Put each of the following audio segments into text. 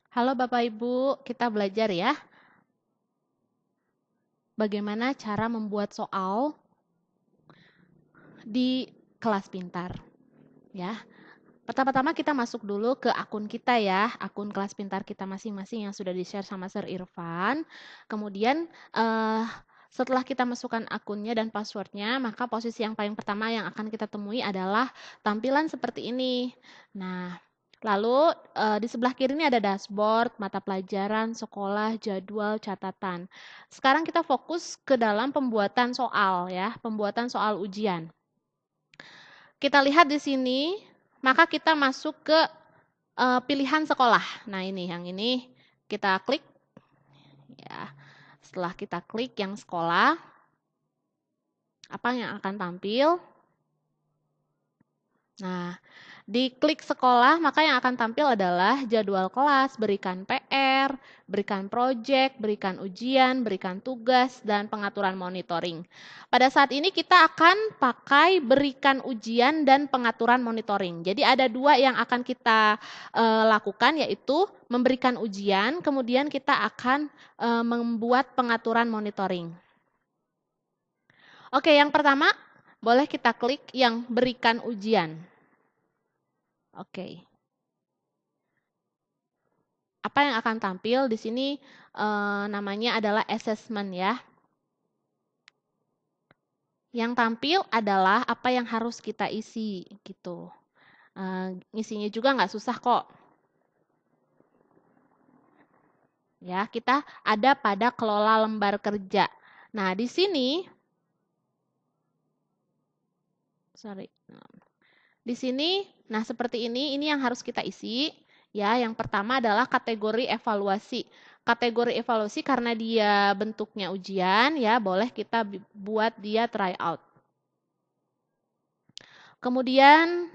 Halo Bapak Ibu, kita belajar ya. Bagaimana cara membuat soal di kelas pintar, ya. Pertama-tama kita masuk dulu ke akun kita ya, akun kelas pintar kita masing-masing yang sudah di-share sama Sir Irfan. Kemudian setelah kita masukkan akunnya dan passwordnya, maka posisi yang paling pertama yang akan kita temui adalah tampilan seperti ini. Nah, lalu di sebelah kiri ini ada dashboard, mata pelajaran, sekolah, jadwal, catatan. Sekarang kita fokus ke dalam pembuatan soal ya, pembuatan soal ujian. Kita lihat di sini, maka kita masuk ke pilihan sekolah. Nah, ini yang ini kita klik ya. Setelah kita klik yang sekolah, apa yang akan tampil? Nah, di klik sekolah, maka yang akan tampil adalah jadwal kelas, berikan PR, berikan proyek, berikan ujian, berikan tugas, dan pengaturan monitoring. Pada saat ini kita akan pakai berikan ujian dan pengaturan monitoring. Jadi ada dua yang akan kita lakukan, yaitu memberikan ujian, kemudian kita akan membuat pengaturan monitoring. Oke, yang pertama, boleh kita klik yang berikan ujian. Oke. Apa yang akan tampil di sini namanya adalah assessment ya. Yang tampil adalah apa yang harus kita isi gitu. Ngisinya juga nggak susah kok. Ya, kita ada pada kelola lembar kerja. Nah, di sini Di sini, nah seperti ini yang harus kita isi. Ya, yang pertama adalah kategori evaluasi. Kategori evaluasi karena dia bentuknya ujian, ya boleh kita buat dia tryout. Kemudian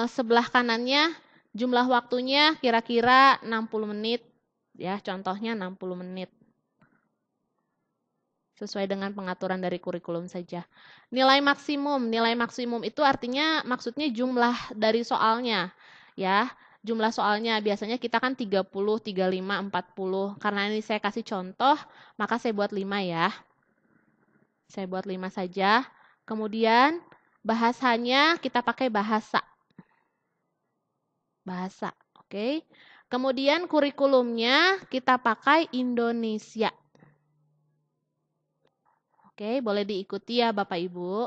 sebelah kanannya jumlah waktunya kira-kira 60 menit. Ya, contohnya 60 menit. Sesuai dengan pengaturan dari kurikulum saja. Nilai maksimum itu artinya maksudnya jumlah dari soalnya. Ya, jumlah soalnya biasanya kita kan 30, 35, 40. Karena ini saya kasih contoh, maka saya buat 5 ya. Saya buat 5 saja. Kemudian bahasanya kita pakai bahasa. Bahasa, oke. Kemudian kurikulumnya kita pakai Indonesia. Oke, boleh diikuti ya Bapak Ibu.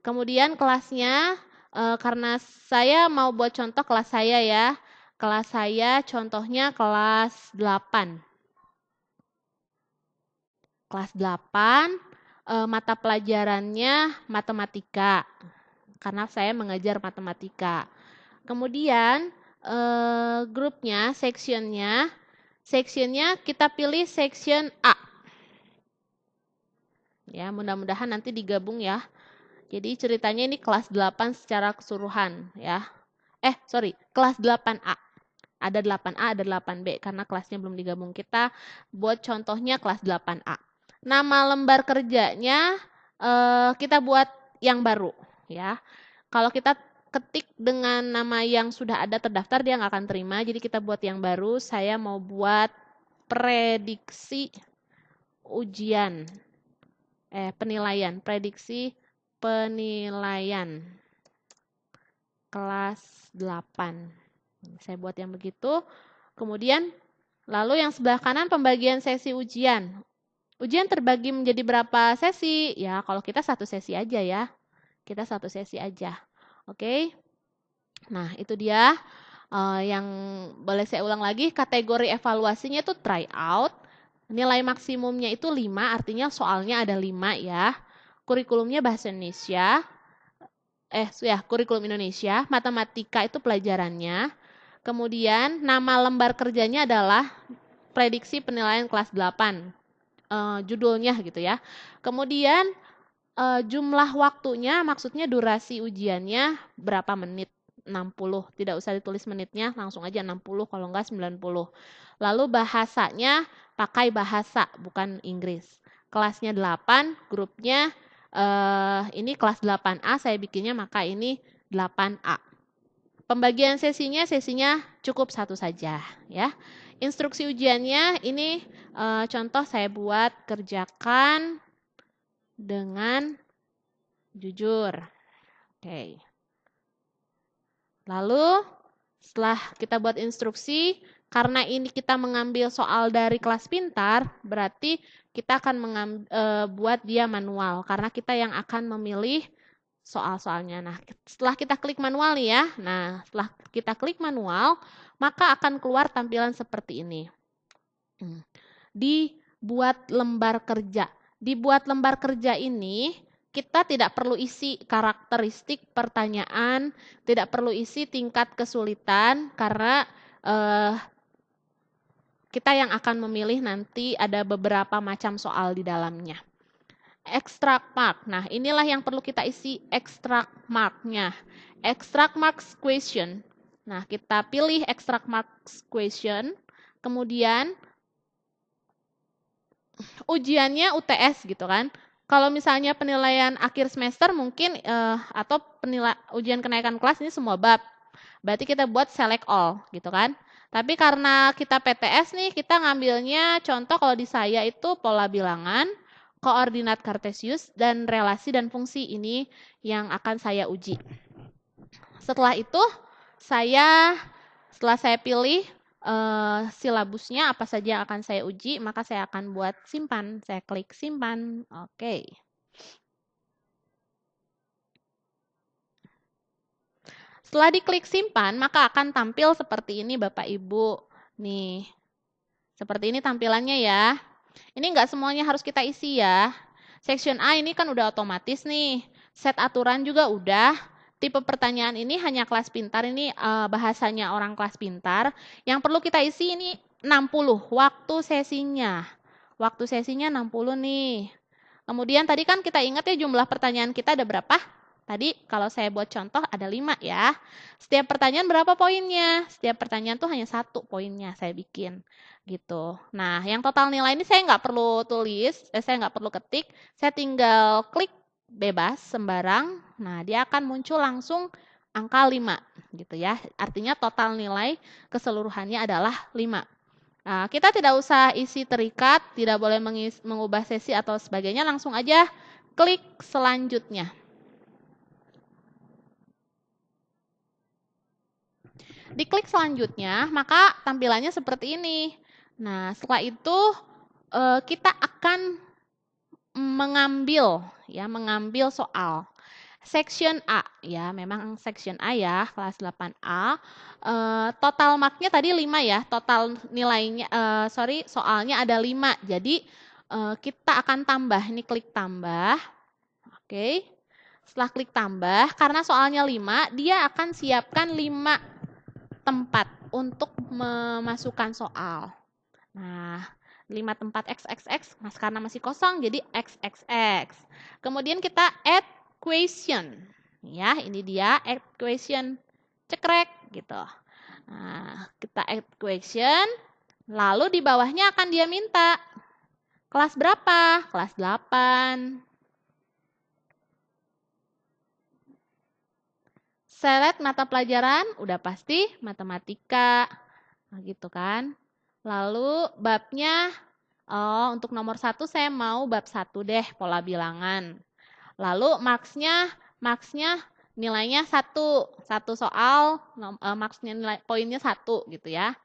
Kemudian kelasnya, karena saya mau buat contoh kelas saya ya. Kelas saya contohnya kelas 8. Kelas 8, mata pelajarannya matematika. Karena saya mengajar matematika. Kemudian grupnya, sectionnya kita pilih section A. Ya, mudah-mudahan nanti digabung ya. Jadi ceritanya ini kelas 8 secara keseluruhan ya. Kelas 8A. Ada 8A, ada 8B karena kelasnya belum digabung. Kita buat contohnya kelas 8A. Nama lembar kerjanya kita buat yang baru ya. Kalau kita ketik dengan nama yang sudah ada terdaftar dia nggak akan terima. Jadi kita buat yang baru. Saya mau buat prediksi ujian. Prediksi penilaian kelas 8. Saya buat yang begitu. Kemudian lalu yang sebelah kanan pembagian sesi ujian. Ujian terbagi menjadi berapa sesi? Ya, kalau kita satu sesi aja ya. Kita satu sesi aja. Oke. Nah, itu dia yang boleh saya ulang lagi, kategori evaluasinya itu tryout. Nilai maksimumnya itu 5, artinya soalnya ada 5 ya. Kurikulumnya bahasa Indonesia. Kurikulum Indonesia, matematika itu pelajarannya. Kemudian nama lembar kerjanya adalah prediksi penilaian kelas 8. Judulnya gitu ya. Kemudian jumlah waktunya maksudnya durasi ujiannya berapa menit? 60. Tidak usah ditulis menitnya, langsung aja 60 kalau enggak 90. Lalu bahasanya pakai bahasa bukan Inggris. Kelasnya 8, grupnya ini kelas 8A saya bikinnya maka ini 8A. Pembagian sesinya cukup satu saja ya. Instruksi ujiannya ini contoh saya buat, kerjakan dengan jujur. Oke. Lalu setelah kita buat instruksi, karena ini kita mengambil soal dari kelas pintar, berarti kita akan buat dia manual, karena kita yang akan memilih soal-soalnya. Nah, setelah kita klik manual nih ya, nah setelah kita klik manual, maka akan keluar tampilan seperti ini. Dibuat lembar kerja. Dibuat lembar kerja ini, kita tidak perlu isi karakteristik pertanyaan, tidak perlu isi tingkat kesulitan, karena kita yang akan memilih nanti ada beberapa macam soal di dalamnya. Extract mark. Nah, inilah yang perlu kita isi extract mark-nya. Extract marks question. Nah, kita pilih extract marks question. Kemudian ujiannya UTS gitu kan. Kalau misalnya penilaian akhir semester mungkin atau ujian kenaikan kelas ini semua bab. Berarti kita buat select all gitu kan. Tapi karena kita PTS nih, kita ngambilnya contoh kalau di saya itu pola bilangan, koordinat kartesius, dan relasi dan fungsi ini yang akan saya uji. Setelah itu, setelah saya pilih silabusnya apa saja yang akan saya uji, maka saya akan buat simpan. Saya klik simpan. Oke. Setelah diklik simpan, maka akan tampil seperti ini Bapak Ibu. Nih, seperti ini tampilannya ya. Ini nggak semuanya harus kita isi ya. Section A ini kan udah otomatis nih. Set aturan juga udah. Tipe pertanyaan ini hanya kelas pintar, ini bahasanya orang kelas pintar. Yang perlu kita isi ini 60, waktu sesinya. Waktu sesinya 60 nih. Kemudian tadi kan kita ingat ya jumlah pertanyaan kita ada berapa? Tadi kalau saya buat contoh ada 5 ya. Setiap pertanyaan berapa poinnya? Setiap pertanyaan tuh hanya 1 poinnya saya bikin gitu. Nah, yang total nilai ini saya nggak perlu tulis, saya nggak perlu ketik. Saya tinggal klik bebas sembarang. Nah, dia akan muncul langsung angka 5 gitu ya. Artinya total nilai keseluruhannya adalah 5. Nah, kita tidak usah isi terikat, tidak boleh mengubah sesi atau sebagainya, langsung aja klik selanjutnya. Diklik selanjutnya, maka tampilannya seperti ini. Nah, setelah itu kita akan mengambil soal. Section A, ya memang section A ya, kelas 8A. Total marknya tadi 5 ya, total nilainya, soalnya ada 5. Jadi kita akan tambah, ini klik tambah. Oke, setelah klik tambah, karena soalnya 5, dia akan siapkan 5 tempat untuk memasukkan soal. Nah, 5 tempat XXX, karena masih kosong jadi XXX. Kemudian kita add question. Ya, ini dia add question. Cekrek gitu. Nah, kita add question, lalu di bawahnya akan dia minta kelas berapa? Kelas 8. Select mata pelajaran, udah pasti matematika, nah, gitu kan. Lalu babnya, untuk nomor 1 saya mau bab 1 deh, pola bilangan. Lalu marksnya nilainya 1 soal, marksnya nilai poinnya 1 gitu ya.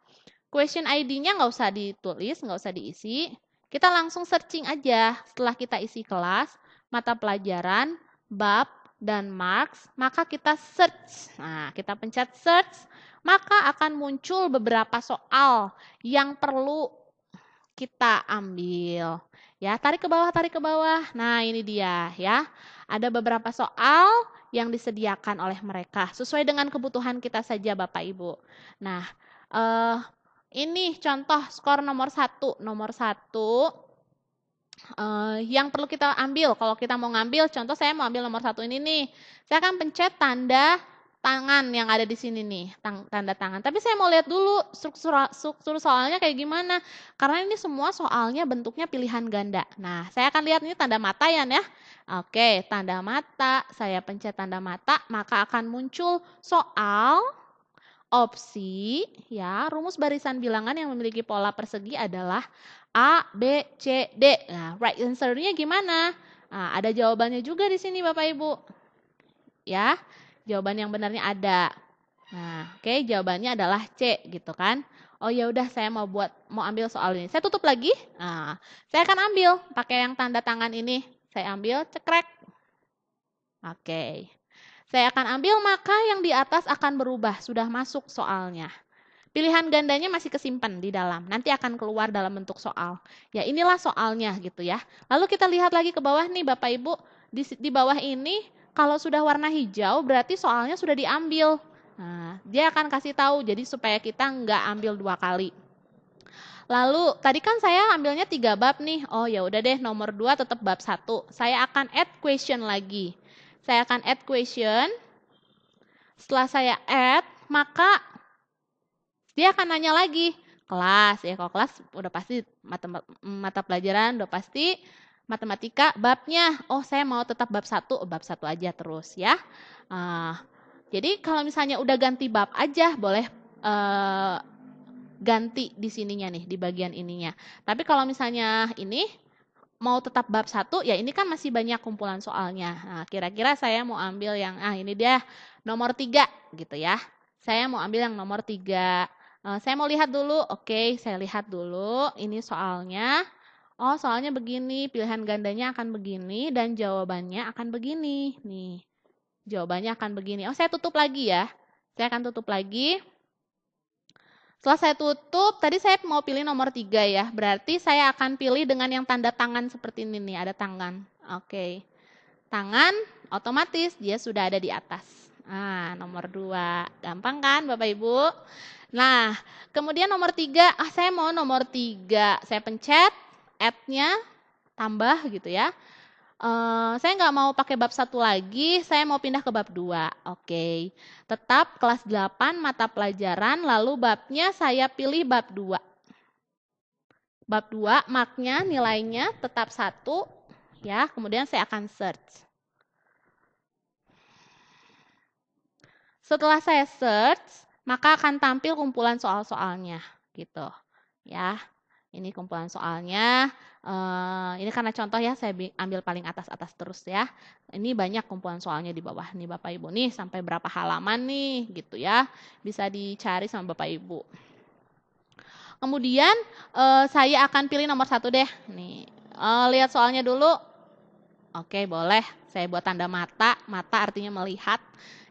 Question ID-nya nggak usah ditulis, nggak usah diisi. Kita langsung searching aja setelah kita isi kelas, mata pelajaran, bab, dan marks, maka kita search. Nah, kita pencet search, maka akan muncul beberapa soal yang perlu kita ambil. Ya, tarik ke bawah. Nah, ini dia ya. Ada beberapa soal yang disediakan oleh mereka sesuai dengan kebutuhan kita saja Bapak Ibu. Nah, ini contoh skor nomor 1. Nomor 1 yang perlu kita ambil, kalau kita mau ngambil, contoh saya mau ambil nomor 1 ini nih, saya akan pencet tanda tangan yang ada di sini nih, tanda tangan. Tapi saya mau lihat dulu struktur soalnya kayak gimana, karena ini semua soalnya bentuknya pilihan ganda. Nah, saya akan lihat ini tanda mata ya. Oke, tanda mata, saya pencet tanda mata, maka akan muncul soal Opsi, ya, rumus barisan bilangan yang memiliki pola persegi adalah A, B, C, D. Nah, right answer-nya gimana? Nah, ada jawabannya juga di sini Bapak Ibu. Ya, jawaban yang benarnya ada. Nah, oke, jawabannya adalah C gitu kan. Oh ya udah, saya mau ambil soal ini. Saya tutup lagi. Nah, saya akan ambil pakai yang tanda tangan ini. Saya ambil cekrek. Oke. Saya akan ambil, maka yang di atas akan berubah, sudah masuk soalnya. Pilihan gandanya masih kesimpan di dalam, nanti akan keluar dalam bentuk soal. Ya inilah soalnya gitu ya. Lalu kita lihat lagi ke bawah nih Bapak Ibu, di bawah ini kalau sudah warna hijau berarti soalnya sudah diambil. Nah, dia akan kasih tahu, jadi supaya kita nggak ambil 2 kali. Lalu tadi kan saya ambilnya 3 bab nih. Oh ya udah deh, nomor 2 tetap bab 1. Saya akan add question lagi. Saya akan add question. Setelah saya add, maka dia akan nanya lagi. Kelas, ya kalau kelas udah pasti mata pelajaran, udah pasti matematika, babnya. Oh saya mau tetap bab 1, bab 1 aja terus ya. Jadi kalau misalnya udah ganti bab aja, boleh ganti di sininya nih, di bagian ininya. Tapi kalau misalnya ini mau tetap bab 1, ya ini kan masih banyak kumpulan soalnya. Nah, kira-kira saya mau ambil yang, ini dia nomor 3 gitu ya. Saya mau ambil yang nomor 3. Saya mau lihat dulu, oke, saya lihat dulu, ini soalnya. Oh, soalnya begini, pilihan gandanya akan begini, dan jawabannya akan begini. Nih, jawabannya akan begini. Oh, saya tutup lagi ya. Saya akan tutup lagi. Setelah saya tutup, tadi saya mau pilih nomor 3 ya. Berarti saya akan pilih dengan yang tanda tangan seperti ini nih, ada tangan. Oke. Tangan, otomatis dia sudah ada di atas. Nah, nomor 2. Gampang kan Bapak Ibu? Nah, kemudian nomor 3, saya mau nomor 3. Saya pencet, add-nya, tambah gitu ya. Saya nggak mau pakai bab 1 lagi, saya mau pindah ke bab 2. Oke. Tetap kelas 8 mata pelajaran, lalu babnya saya pilih bab 2. Bab 2, marknya, nilainya tetap 1. Ya, kemudian saya akan search. Setelah saya search, maka akan tampil kumpulan soal-soalnya. Gitu. Ya, ini kumpulan soalnya. Ini karena contoh ya, saya ambil paling atas-atas terus ya. Ini banyak kumpulan soalnya di bawah nih Bapak Ibu nih, sampai berapa halaman nih gitu ya. Bisa dicari sama Bapak Ibu. Kemudian saya akan pilih nomor 1 deh. Nih, lihat soalnya dulu. Oke, boleh. Saya buat tanda mata. Mata artinya melihat.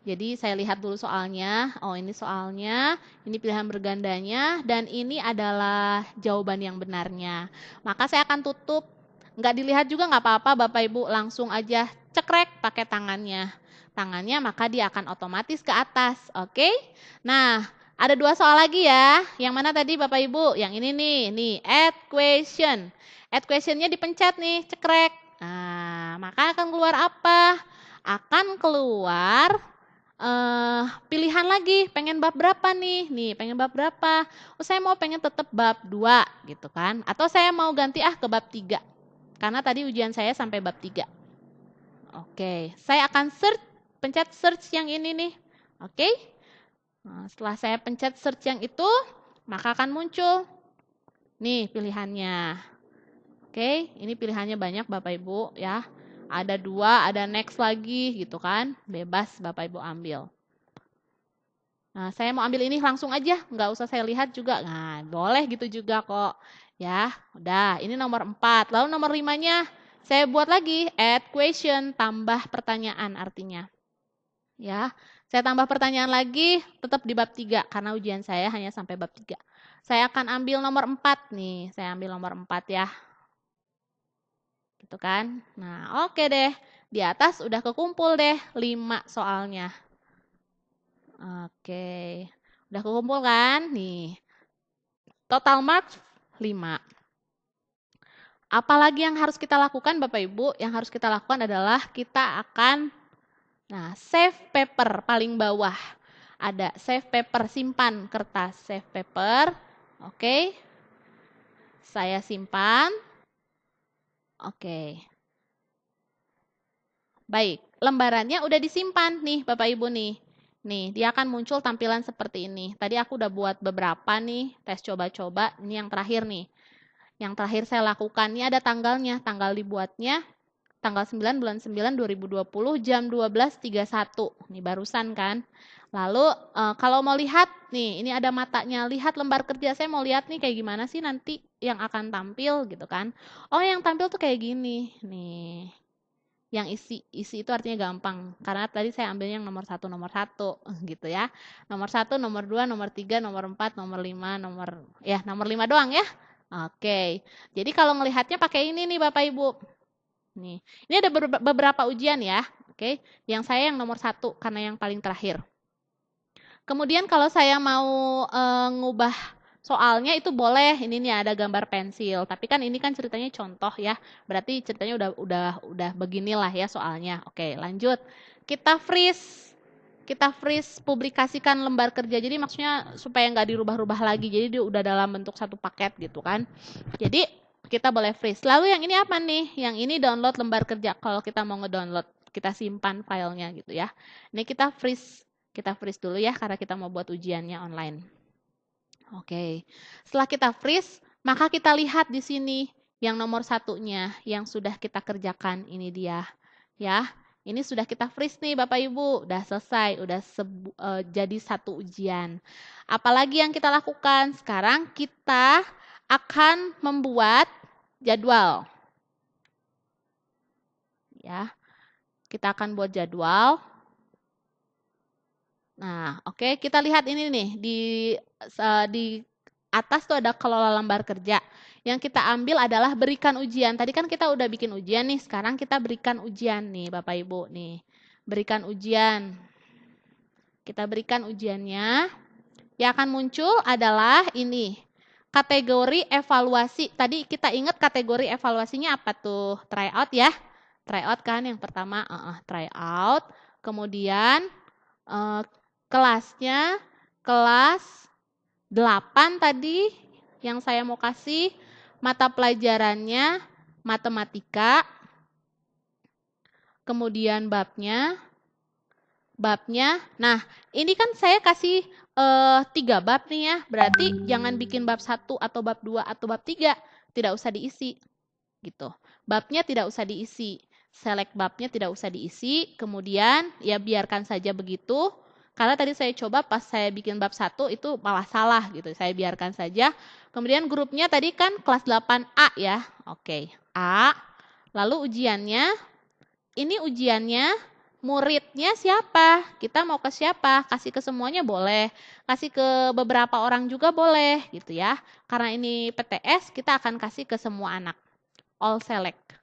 Jadi saya lihat dulu soalnya. Oh ini soalnya, ini pilihan bergandanya, dan ini adalah jawaban yang benarnya. Maka saya akan tutup. Nggak dilihat juga nggak apa-apa Bapak Ibu, langsung aja cekrek pakai tangannya. Tangannya maka dia akan otomatis ke atas. Oke? Nah, ada 2 soal lagi ya. Yang mana tadi Bapak Ibu? Yang ini nih add question. Add question-nya dipencet nih, cekrek. Nah, maka akan keluar apa? Akan keluar pilihan lagi, pengen bab berapa nih? Nih, pengen bab berapa? Oh, saya mau pengen tetap bab 2 gitu kan. Atau saya mau ganti ke bab 3. Karena tadi ujian saya sampai bab 3. Oke, saya akan pencet search yang ini nih. Oke. Nah, setelah saya pencet search yang itu, maka akan muncul nih pilihannya. Oke, ini pilihannya banyak Bapak Ibu ya. Ada 2, ada next lagi gitu kan. Bebas Bapak Ibu ambil. Nah, saya mau ambil ini langsung aja, nggak usah saya lihat juga. Nah, boleh gitu juga kok. Ya, udah, ini nomor 4. Lalu nomor 5-nya, saya buat lagi, add question, tambah pertanyaan artinya. Ya, saya tambah pertanyaan lagi, tetap di bab 3, karena ujian saya hanya sampai bab 3. Saya akan ambil nomor 4 nih, saya ambil nomor 4 ya. Gitu kan. Nah, oke deh. Di atas udah kekumpul deh 5 soalnya. Oke. Udah kekumpul kan? Nih. Total marks 5. Apalagi yang harus kita lakukan Bapak Ibu? Yang harus kita lakukan adalah kita akan save paper paling bawah. Ada save paper, simpan kertas save paper. Oke. Saya simpan. Oke. Baik, lembarannya udah disimpan nih Bapak Ibu nih. Nih, dia akan muncul tampilan seperti ini. Tadi aku udah buat beberapa nih, tes coba-coba. Ini yang terakhir nih. Yang terakhir saya lakukan, ini ada tanggalnya. Tanggal dibuatnya tanggal 9 bulan 9 2020 jam 12.31. Ini barusan kan. Lalu kalau mau lihat nih, ini ada matanya. Lihat lembar kerja saya, mau lihat nih kayak gimana sih nanti yang akan tampil gitu kan. Oh, yang tampil tuh kayak gini. Nih. Yang isi itu artinya gampang. Karena tadi saya ambil yang nomor 1 gitu ya. Nomor 1, nomor 2, nomor 3, nomor 4, nomor 5, nomor 5 doang ya. Oke. Jadi kalau ngelihatnya pakai ini nih Bapak Ibu. Nih. Ini ada beberapa ujian ya. Oke. Yang saya yang nomor 1 karena yang paling terakhir. Kemudian kalau saya mau ngubah soalnya itu boleh, ini nih ada gambar pensil. Tapi kan ini kan ceritanya contoh ya. Berarti ceritanya udah beginilah ya soalnya. Oke, lanjut. Kita freeze. Kita freeze publikasikan lembar kerja. Jadi maksudnya supaya nggak dirubah-rubah lagi. Jadi dia udah dalam bentuk satu paket gitu kan. Jadi kita boleh freeze. Lalu yang ini apa nih? Yang ini download lembar kerja. Kalau kita mau ngedownload, kita simpan filenya gitu ya. Ini kita freeze. Kita freeze dulu ya karena kita mau buat ujiannya online. Oke, setelah kita freeze, maka kita lihat di sini yang nomor satunya yang sudah kita kerjakan, ini dia. Ya, ini sudah kita freeze nih Bapak Ibu, udah selesai, udah jadi satu ujian. Apalagi yang kita lakukan? Sekarang kita akan membuat jadwal. Ya, kita akan buat jadwal. Nah, oke, kita lihat ini nih di atas tuh ada kelola lembar kerja. Yang kita ambil adalah berikan ujian. Tadi kan kita udah bikin ujian nih, sekarang kita berikan ujian nih Bapak Ibu nih. Berikan ujian. Kita berikan ujiannya. Yang akan muncul adalah ini. Kategori evaluasi. Tadi kita ingat kategori evaluasinya apa tuh? Tryout ya. Tryout kan yang pertama, tryout. Kemudian kelasnya kelas 8 tadi yang saya mau kasih, mata pelajarannya matematika, kemudian babnya, nah ini kan saya kasih 3 bab nih ya, berarti jangan bikin bab 1 atau bab 2 atau bab 3, tidak usah diisi gitu. Babnya tidak usah diisi, select babnya tidak usah diisi, kemudian ya biarkan saja begitu. Karena tadi saya coba pas saya bikin bab 1 itu malah salah gitu. Saya biarkan saja. Kemudian grupnya tadi kan kelas 8A ya. Oke, A. Lalu ujiannya, ini ujiannya muridnya siapa? Kita mau ke siapa? Kasih ke semuanya boleh. Kasih ke beberapa orang juga boleh gitu ya. Karena ini PTS, kita akan kasih ke semua anak. All select.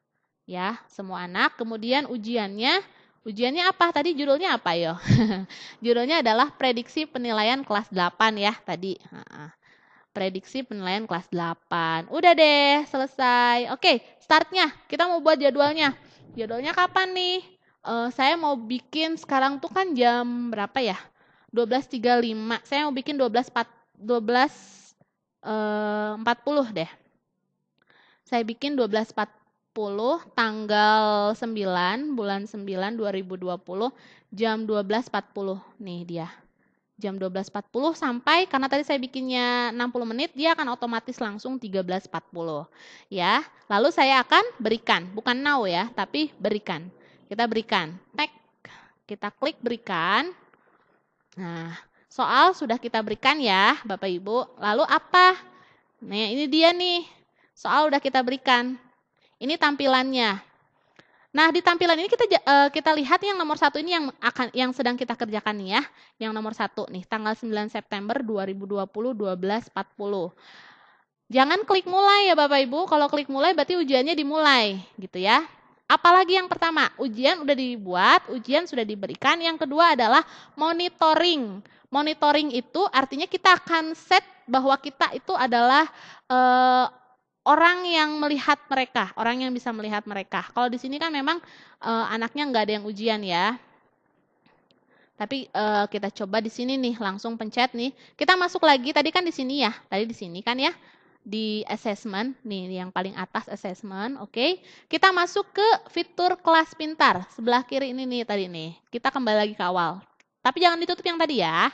Ya, semua anak. Kemudian ujiannya apa? Tadi judulnya apa yo? Judulnya adalah prediksi penilaian kelas 8 ya tadi. Prediksi penilaian kelas 8. Udah deh, selesai. Oke, startnya. Kita mau buat jadwalnya. Jadwalnya kapan nih? Saya mau bikin sekarang tuh kan jam berapa ya? 12.35. Saya mau bikin 12.40 deh. Saya bikin 12.40 tanggal 9 bulan 9 2020 jam 12.40 nih dia. Jam 12.40 sampai karena tadi saya bikinnya 60 menit dia akan otomatis langsung 13.40 ya. Lalu saya akan berikan, bukan now ya, tapi berikan. Kita berikan. Tek. Kita klik berikan. Nah, soal sudah kita berikan ya, Bapak Ibu. Lalu apa? Nah, ini dia nih. Soal udah kita berikan. Ini tampilannya. Nah, di tampilan ini kita lihat yang nomor 1 ini yang sedang kita kerjakan nih ya. Yang nomor 1 nih, tanggal 9 September 2020 12.40. Jangan klik mulai ya Bapak Ibu. Kalau klik mulai berarti ujiannya dimulai gitu ya. Apalagi yang pertama, ujian udah dibuat, ujian sudah diberikan. Yang kedua adalah monitoring. Monitoring itu artinya kita akan set bahwa kita itu adalah orang yang melihat mereka, orang yang bisa melihat mereka. Kalau di sini kan memang anaknya nggak ada yang ujian ya. Tapi kita coba di sini nih, langsung pencet nih. Kita masuk lagi, tadi kan di sini ya, tadi di sini kan ya. Di assessment, nih yang paling atas assessment, oke. Kita masuk ke fitur kelas pintar, sebelah kiri ini nih tadi nih. Kita kembali lagi ke awal. Tapi jangan ditutup yang tadi ya.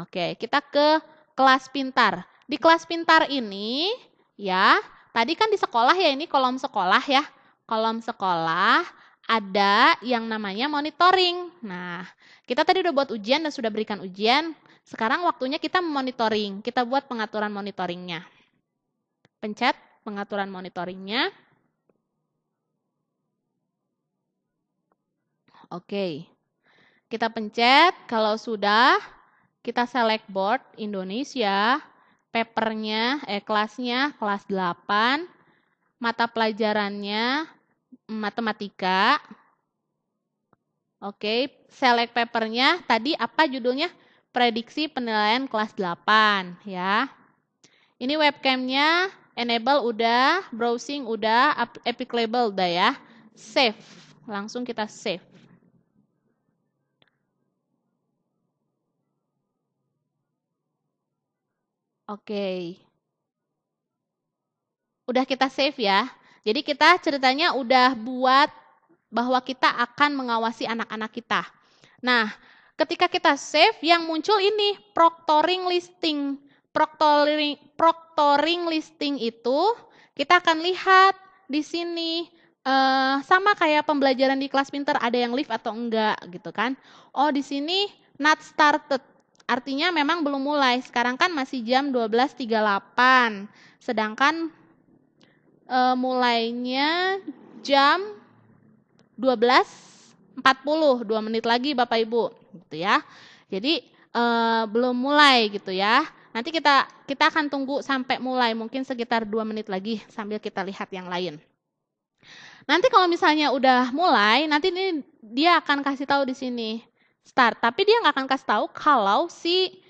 Oke, kita ke kelas pintar. Di kelas pintar ini, ya, tadi kan di sekolah ya, ini kolom sekolah ya. Kolom sekolah ada yang namanya monitoring. Nah, kita tadi udah buat ujian dan sudah berikan ujian. Sekarang waktunya kita monitoring. Kita buat pengaturan monitoringnya. Pencet pengaturan monitoringnya. Oke. Kita pencet, kalau sudah, kita select board Indonesia, papernya, kelasnya, kelas 8, mata pelajarannya, matematika. Oke, select papernya, tadi apa judulnya? Prediksi penilaian kelas 8, ya. Ini webcamnya, enable udah, browsing udah, epic label udah ya. Save, langsung kita save. Oke. Udah kita save ya. Jadi kita ceritanya udah buat bahwa kita akan mengawasi anak-anak kita. Nah, ketika kita save yang muncul ini proctoring listing. Proctoring listing itu kita akan lihat di sini sama kayak pembelajaran di kelas pintar, ada yang live atau enggak gitu kan. Oh, di sini not started. Artinya memang belum mulai. Sekarang kan masih jam 12.38. Sedangkan mulainya jam 12.40, 2 menit lagi Bapak Ibu, gitu ya. Jadi belum mulai gitu ya. Nanti kita akan tunggu sampai mulai, mungkin sekitar 2 menit lagi sambil kita lihat yang lain. Nanti kalau misalnya udah mulai, nanti ini dia akan kasih tahu di sini start, tapi dia nggak akan kasih tahu kalau si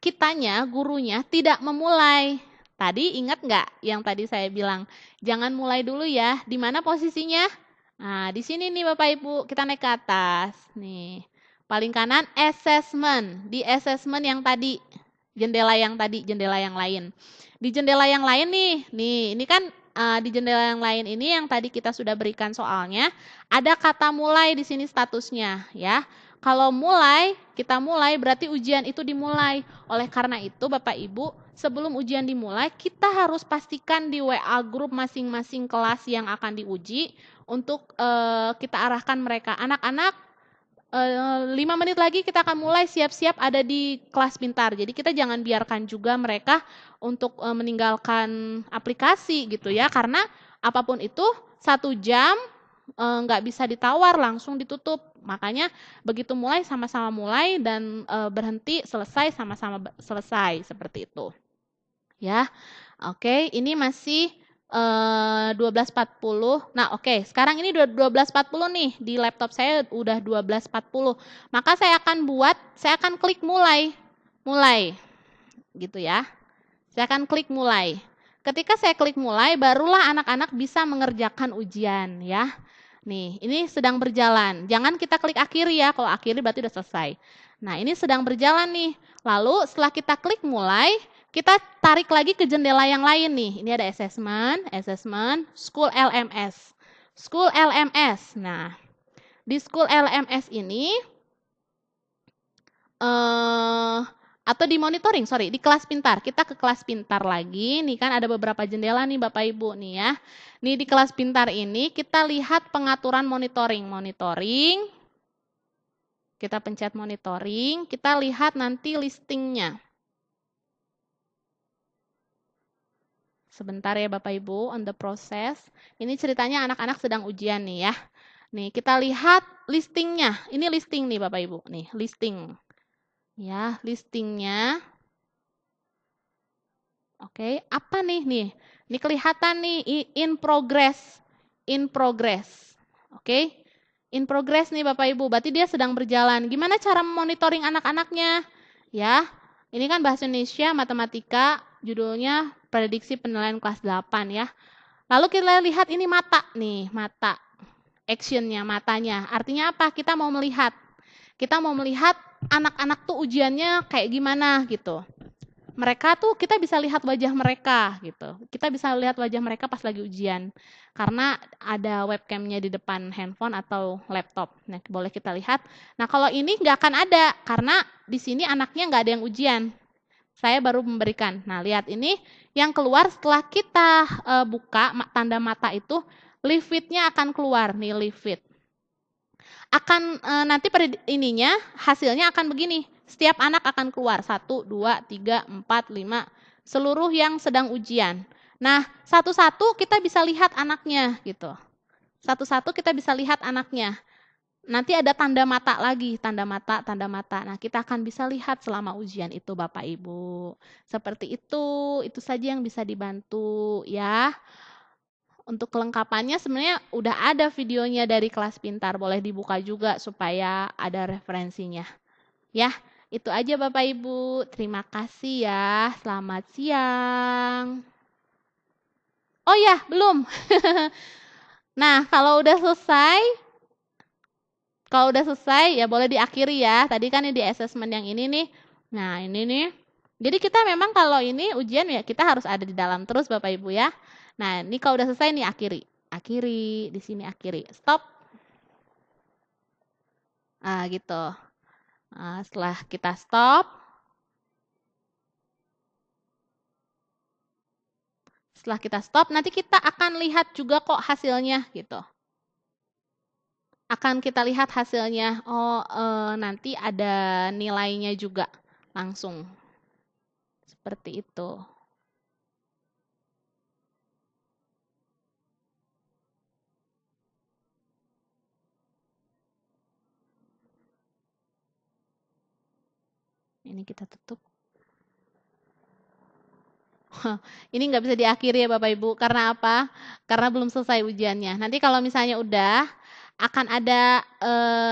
kitanya, gurunya tidak memulai. Tadi ingat nggak yang tadi saya bilang, jangan mulai dulu ya. Di mana posisinya? Nah, di sini nih Bapak Ibu, kita naik ke atas. Nih, paling kanan assessment. Di assessment yang tadi, jendela yang tadi, jendela yang lain. Di jendela yang lain nih, ini kan di jendela yang lain ini yang tadi kita sudah berikan soalnya, ada kata mulai di sini statusnya ya. Kalau mulai, kita mulai berarti ujian itu dimulai. Oleh karena itu Bapak Ibu, sebelum ujian dimulai, kita harus pastikan di WA grup masing-masing kelas yang akan diuji untuk kita arahkan mereka. Anak-anak, 5 menit lagi kita akan mulai, siap-siap ada di kelas pintar. Jadi kita jangan biarkan juga mereka untuk meninggalkan aplikasi gitu ya. Karena apapun itu 1 jam nggak bisa ditawar, langsung ditutup. Makanya begitu mulai sama-sama mulai dan berhenti selesai sama-sama selesai seperti itu. Ya. Oke, ini masih 12.40. Nah, oke, sekarang ini 12.40 nih. Di laptop saya udah 12.40. Maka saya akan klik mulai. Mulai. Gitu ya. Saya akan klik mulai. Ketika saya klik mulai, barulah anak-anak bisa mengerjakan ujian ya. Nih, ini sedang berjalan. Jangan kita klik akhiri ya, kalau akhiri berarti udah selesai. Nah, ini sedang berjalan nih. Lalu setelah kita klik mulai, kita tarik lagi ke jendela yang lain nih. Ini ada assessment, school LMS. School LMS. Nah, di school LMS ini atau di monitoring, di kelas pintar. Kita ke kelas pintar lagi. Nih kan ada beberapa jendela nih Bapak Ibu nih ya. Nih di kelas pintar ini kita lihat pengaturan monitoring. Monitoring. Kita pencet monitoring, kita lihat nanti listingnya. Sebentar ya Bapak Ibu, on the process. Ini ceritanya anak-anak sedang ujian nih ya. Nih kita lihat listingnya. Ini listing nih Bapak Ibu. Nih listing. Ya, listingnya. Oke, apa nih? Ini kelihatan nih in progress. In progress. Oke. In progress nih Bapak Ibu. Berarti dia sedang berjalan. Gimana cara monitoring anak-anaknya? Ya. Ini kan bahasa Indonesia, matematika, judulnya prediksi penilaian kelas 8 ya. Lalu kita lihat ini mata nih, mata. Actionnya, matanya. Artinya apa? Kita mau melihat. Kita mau melihat anak-anak tuh ujiannya kayak gimana gitu. mereka tuh kita bisa lihat wajah mereka gitu. Kita bisa lihat wajah mereka pas lagi ujian. Karena ada webcamnya di depan handphone atau laptop. Nah, boleh kita lihat. Nah, kalau ini nggak akan ada karena di sini anaknya nggak ada yang ujian. Saya baru memberikan. Nah, lihat ini yang keluar setelah kita buka tanda mata itu, live feed-nya akan keluar nih, live feed. Akan nanti ininya hasilnya akan begini. Setiap anak akan keluar 1, 2, 3, 4, 5 seluruh yang sedang ujian. Nah, satu-satu kita bisa lihat anaknya gitu. Satu-satu kita bisa lihat anaknya. Nanti ada tanda mata lagi, tanda mata, tanda mata. Nah, kita akan bisa lihat selama ujian itu Bapak Ibu. Seperti itu saja yang bisa dibantu ya. Untuk kelengkapannya sebenarnya udah ada videonya dari Kelas Pintar, boleh dibuka juga supaya ada referensinya. Ya, itu aja Bapak Ibu. Terima kasih ya. Selamat siang. Oh ya, belum. Nah, kalau udah selesai ya boleh diakhiri ya. Tadi kan di assessment yang ini nih. Nah, ini nih. Jadi kita memang kalau ini ujian ya kita harus ada di dalam terus Bapak Ibu ya. Nah, ini kalau udah selesai nih akhiri. Akhiri, di sini akhiri. Stop. Nah, gitu. Nah, setelah kita stop. Setelah kita stop, nanti kita akan lihat juga kok hasilnya gitu. Akan kita lihat hasilnya. Oh, nanti ada nilainya juga langsung. Seperti itu. Ini kita tutup. Ini nggak bisa diakhiri ya Bapak Ibu. Karena apa? Karena belum selesai ujiannya. Nanti kalau misalnya udah, akan ada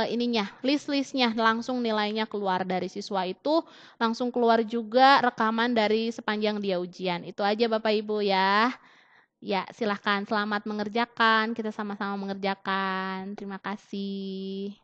ininya, list-listnya, langsung nilainya keluar dari siswa itu, langsung keluar juga rekaman dari sepanjang dia ujian. Itu aja Bapak Ibu ya. Ya, silahkan selamat mengerjakan. Kita sama-sama mengerjakan. Terima kasih.